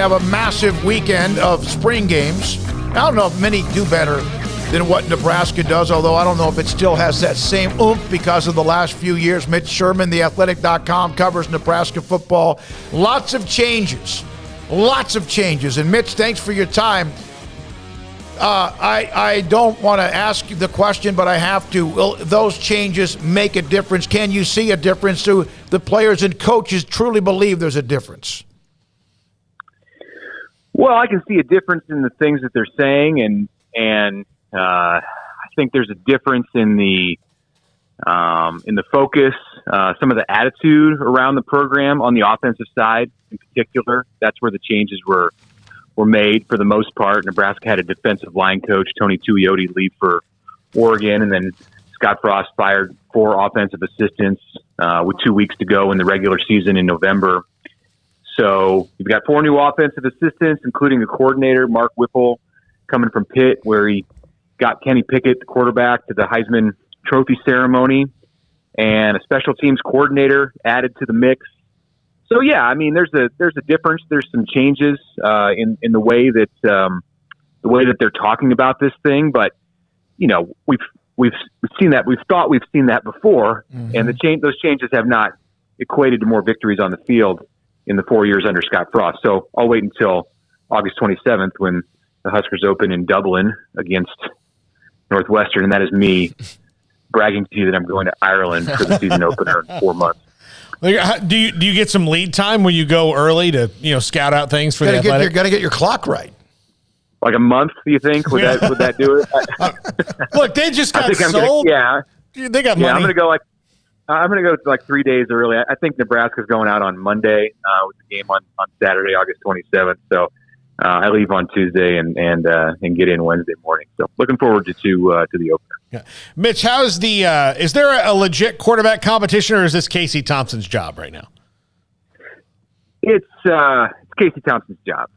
have a massive weekend of spring games. I don't know if many do better than what Nebraska does, although I don't know if it still has that same oomph because of the last few years. Mitch Sherman, theathletic.com, covers Nebraska football. Lots of changes. And Mitch, thanks for your time. I don't want to ask you the question, but I have to. Will those changes make a difference? Can you see a difference? Do the players and coaches truly believe there's a difference? Well, I can see a difference in the things that they're saying, and I think there's a difference in the focus, some of the attitude around the program on the offensive side in particular. That's where the changes were made for the most part. Nebraska had a defensive line coach, Tony Tuioti, leave for Oregon, and then Scott Frost fired 4 offensive assistants with 2 weeks to go in the regular season in November. So you've got 4 new offensive assistants, including a coordinator, Mark Whipple, coming from Pitt, where he got Kenny Pickett, the quarterback, to the Heisman Trophy ceremony, and a special teams coordinator added to the mix. So yeah, I mean, there's a difference. There's some changes in the way that they're talking about this thing, but you know, we've seen that. We've thought we've seen that before, and those changes have not equated to more victories on the field in the 4 years under Scott Frost. So I'll wait until August 27th when the Huskers open in Dublin against Northwestern, and that is me bragging to you that I'm going to Ireland for the season opener in 4 months. Do you get some lead time when you go early to scout out things for the Athletic? You got to get your clock right. Like a month, do you think? Would that do it? Look, they just got sold. They got money. Yeah, I'm going to go like 3 days early. I think Nebraska's going out on Monday with the game on Saturday, August 27th. So I leave on Tuesday and get in Wednesday morning. So looking forward to the opener. Yeah. Mitch, how's is there a legit quarterback competition, or is this Casey Thompson's job right now? It's Casey Thompson's job.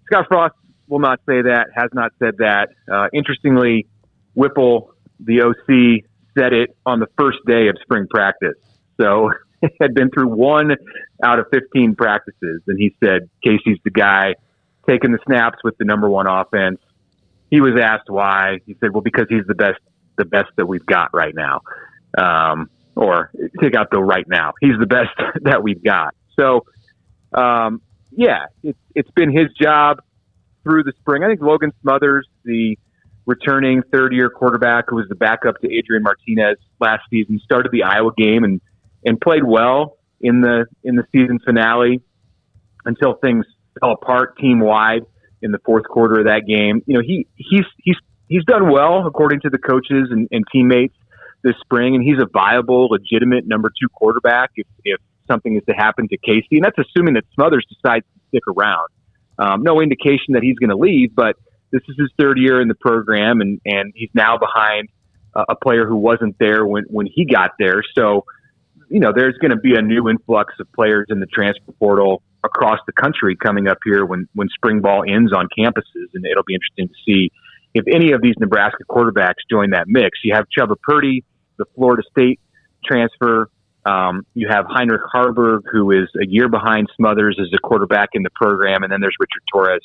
Scott Frost will not say that, has not said that. Interestingly, Whipple, the OC, said it on the first day of spring practice. So it had been through 1 out of 15 practices, and he said Casey's the guy taking the snaps with the number 1 offense. He was asked why. He said, well, because he's the best that we've got right now. Or take out the right now. He's the best that we've got. So, it's been his job through the spring. I think Logan Smothers, the returning third-year quarterback who was the backup to Adrian Martinez last season, started the Iowa game and played well in the season finale until things fell apart team-wide in the fourth quarter of that game. You know, he's done well according to the coaches and teammates this spring, and he's a viable, legitimate number 2 quarterback if something is to happen to Casey, and that's assuming that Smothers decides to stick around. No indication that he's going to leave, but this is his 3rd year in the program, and he's now behind a player who wasn't there when he got there. So, you know, there's going to be a new influx of players in the transfer portal across the country coming up here when spring ball ends on campuses, and it'll be interesting to see if any of these Nebraska quarterbacks join that mix. You have Chubba Purdy, the Florida State transfer. You have Heinrich Harburg, who is a year behind Smothers as a quarterback in the program, and then there's Richard Torres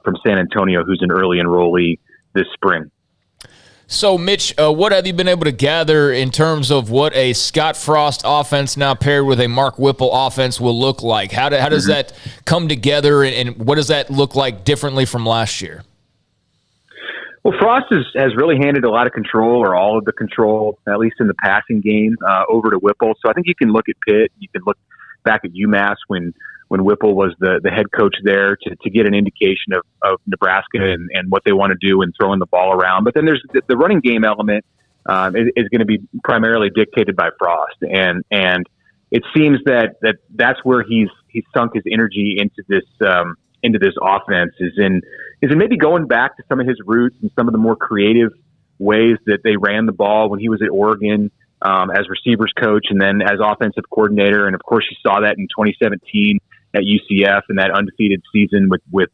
from San Antonio, who's an early enrollee this spring. So, Mitch, what have you been able to gather in terms of what a Scott Frost offense now paired with a Mark Whipple offense will look like? How does that come together, and what does that look like differently from last year? Well, Frost has really handed a lot of control, or all of the control, at least in the passing game, over to Whipple. So I think you can look at Pitt, you can look back at UMass when Whipple was the head coach there to get an indication of Nebraska and what they want to do in throwing the ball around. But then there's the running game element is going to be primarily dictated by Frost. And it seems that's where he's sunk his energy into this offense is in maybe going back to some of his roots and some of the more creative ways that they ran the ball when he was at Oregon as receivers coach and then as offensive coordinator. And of course you saw that in 2017 at UCF and that undefeated season with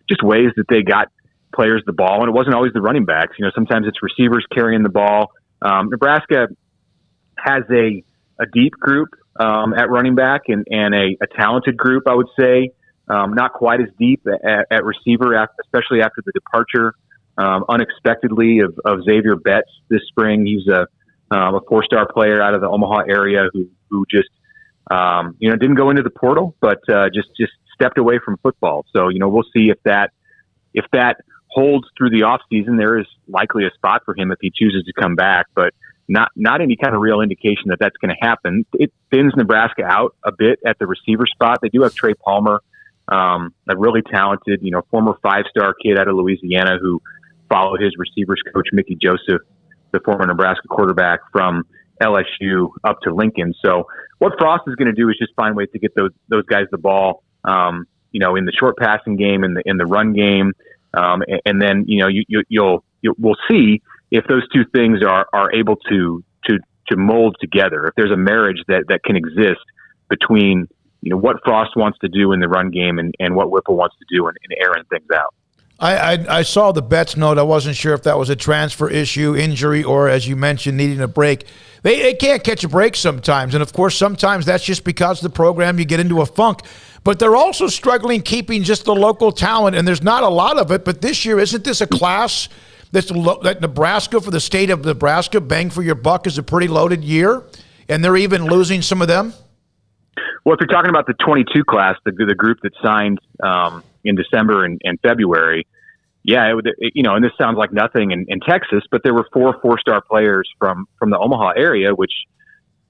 just ways that they got players the ball. And it wasn't always the running backs. You know, sometimes it's receivers carrying the ball. Nebraska has a deep group at running back and a talented group, I would say, not quite as deep at receiver, especially after the departure unexpectedly of Xavier Betts this spring. He's a 4-star player out of the Omaha area who just didn't go into the portal, but just stepped away from football. So we'll see if that holds through the offseason. There is likely a spot for him if he chooses to come back, but not any kind of real indication that that's going to happen. It thins Nebraska out a bit at the receiver spot. They do have Trey Palmer, a really talented, former 5-star kid out of Louisiana who followed his receivers coach, Mickey Joseph, the former Nebraska quarterback, from LSU up to Lincoln. So what Frost is going to do is just find ways to get those guys the ball, in the short passing game, in the run game. And then, we'll see if those two things are able to mold together, if there's a marriage that can exist between, what Frost wants to do in the run game and what Whipple wants to do in airing things out. I saw the Betts note. I wasn't sure if that was a transfer issue, injury, or, as you mentioned, needing a break. They can't catch a break sometimes. And, of course, sometimes that's just because of the program you get into a funk. But they're also struggling keeping just the local talent, and there's not a lot of it. But this year, isn't this a class that Nebraska, for the state of Nebraska, bang for your buck, is a pretty loaded year? And they're even losing some of them? Well, if you're talking about the 22 class, the group that signed in December and February, and this sounds like nothing in Texas, but there were 4 4-star players from the Omaha area, which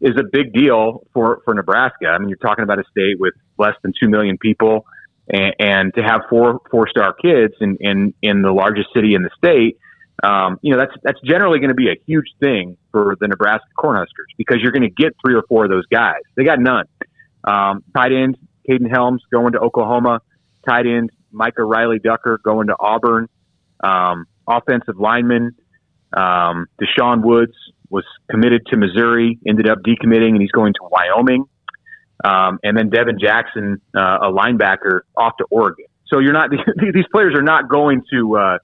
is a big deal for Nebraska. I mean, you're talking about a state with less than 2 million people, and to have 4 4-star kids in the largest city in the state, that's generally going to be a huge thing for the Nebraska Cornhuskers, because you're going to get 3 or 4 of those guys. They got none. Tight end Caden Helms going to Oklahoma. Tight end Micah Riley Ducker going to Auburn. Offensive lineman Deshaun Woods was committed to Missouri, ended up decommitting, and he's going to Wyoming. And then Devin Jackson, a linebacker, off to Oregon. So these players are not going to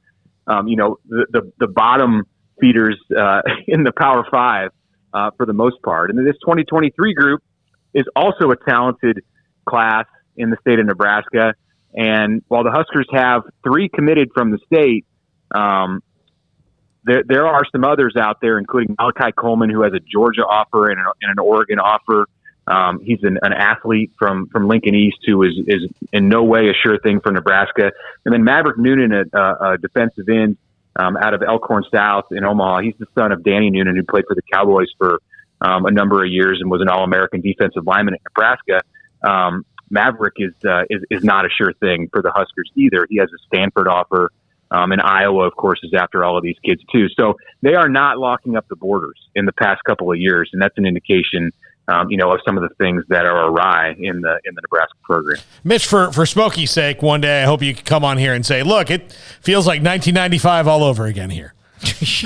the bottom feeders in the Power 5 for the most part. And then this 2023 group is also a talented class in the state of Nebraska. And while the Huskers have 3 committed from the state, there are some others out there, including Malachi Coleman, who has a Georgia offer and an Oregon offer. He's an athlete from Lincoln East who is in no way a sure thing for Nebraska. And then Maverick Noonan, a defensive end out of Elkhorn South in Omaha. He's the son of Danny Noonan, who played for the Cowboys for a number of years and was an All-American defensive lineman at Nebraska. Maverick is not a sure thing for the Huskers either. He has a Stanford offer, and Iowa, of course, is after all of these kids too. So they are not locking up the borders in the past couple of years, and that's an indication, of some of the things that are awry in the Nebraska program. Mitch, for Smokey's sake, one day I hope you can come on here and say, "Look, it feels like 1995 all over again here." Well, that's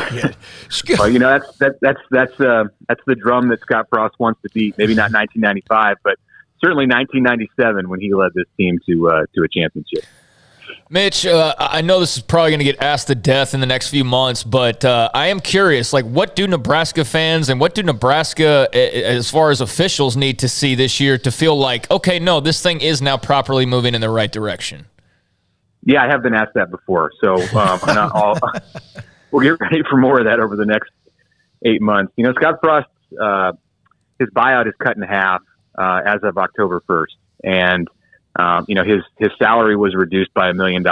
the drum that Scott Frost wants to beat. Maybe not 1995, but certainly 1997 when he led this team to a championship. Mitch, I know this is probably going to get asked to death in the next few months, but I am curious, what do Nebraska fans and what do Nebraska, as far as officials, need to see this year to feel like, okay, no, this thing is now properly moving in the right direction? Yeah, I have been asked that before, so we'll get ready for more of that over the next 8 months. Scott Frost, his buyout is cut in half as of October 1st, and his salary was reduced by $1 million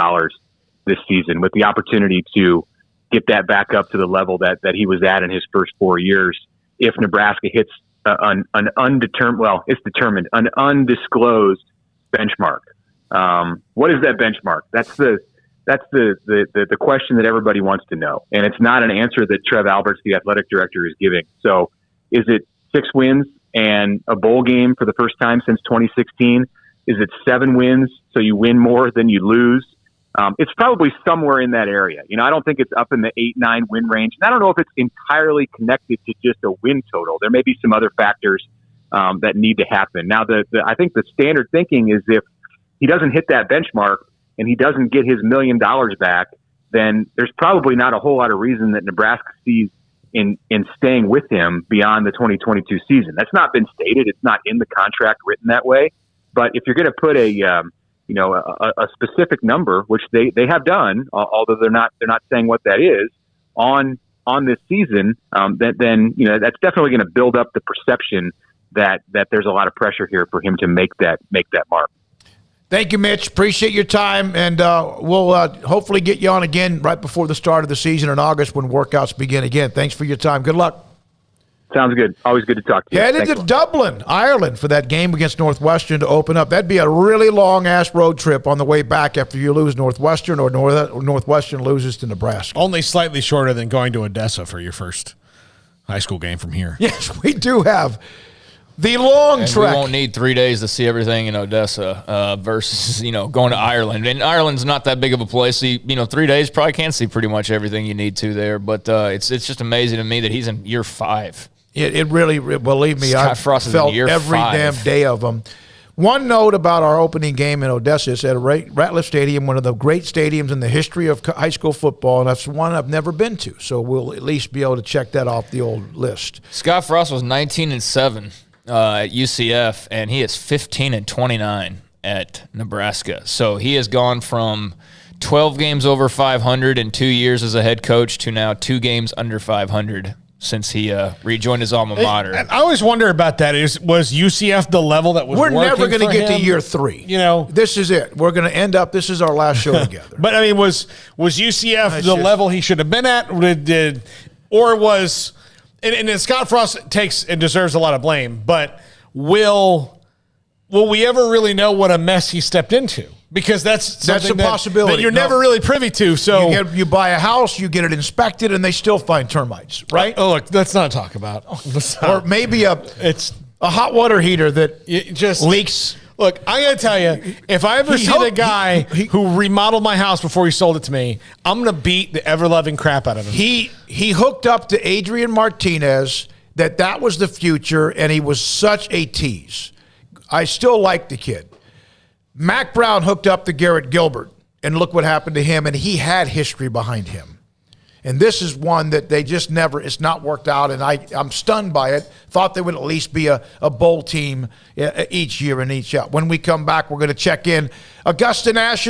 this season, with the opportunity to get that back up to the level that he was at in his first 4 years if Nebraska hits an undisclosed benchmark. What is that benchmark? That's the question that everybody wants to know, and it's not an answer that Trev Alberts, the athletic director, is giving. So, is it 6 wins and a bowl game for the first time since 2016? Is it 7 wins, so you win more than you lose? It's probably somewhere in that area. I don't think it's up in the 8-9 win range. And I don't know if it's entirely connected to just a win total. There may be some other factors that need to happen. Now, I think the standard thinking is if he doesn't hit that benchmark and he doesn't get his $1 million back, then there's probably not a whole lot of reason that Nebraska sees in staying with him beyond the 2022 season. That's not been stated. It's not in the contract written that way. But if you're going to put a a specific number, which they have done, although they're not saying what that is on this season, then that's definitely going to build up the perception that there's a lot of pressure here for him to make that mark. Thank you, Mitch. Appreciate your time, and we'll hopefully get you on again right before the start of the season in August when workouts begin again. Thanks for your time. Good luck. Sounds good. Always good to talk to you. Headed to Dublin, Ireland for that game against Northwestern to open up. That'd be a really long-ass road trip on the way back after you lose Northwestern or Northwestern loses to Nebraska. Only slightly shorter than going to Odessa for your first high school game from here. Yes, we do have the long trek. We won't need 3 days to see everything in Odessa versus, going to Ireland. And Ireland's not that big of a place. So 3 days probably can't see pretty much everything you need to there. But it's just amazing to me that he's in year 5. It really, believe me, I Frost is felt in year every 5. damn day of them. One note about our opening game in Odessa is at Ratliff Stadium, one of the great stadiums in the history of high school football, and that's one I've never been to. So we'll at least be able to check that off the old list. Scott Frost was 19-7 at UCF, and he is 15-29 at Nebraska. So he has gone from 12 games over 500 in 2 years as a head coach to now 2 games under 500 since he rejoined his alma mater. I always wonder about that. Was UCF the level that was We're never going to get to year 3. This is it. We're going to end up, this is our last show together. But, was UCF the level he should have been at? Or was – and Scott Frost takes and deserves a lot of blame, but will we ever really know what a mess he stepped into? Because that's a possibility that you're never really privy to. So you buy a house, you get it inspected, and they still find termites, right? Oh, look, let's not talk about. Or maybe it's a hot water heater that just leaks. Look, I'm going to tell you, if I ever see the guy who remodeled my house before he sold it to me, I'm going to beat the ever-loving crap out of him. He hooked up to Adrian Martinez, that was the future, and he was such a tease. I still like the kid. Mac Brown hooked up to Garrett Gilbert, and look what happened to him, and he had history behind him. And this is one that they just it's not worked out, and I'm stunned by it. Thought they would at least be a bowl team each year and each out. When we come back, we're going to check in Augusta National.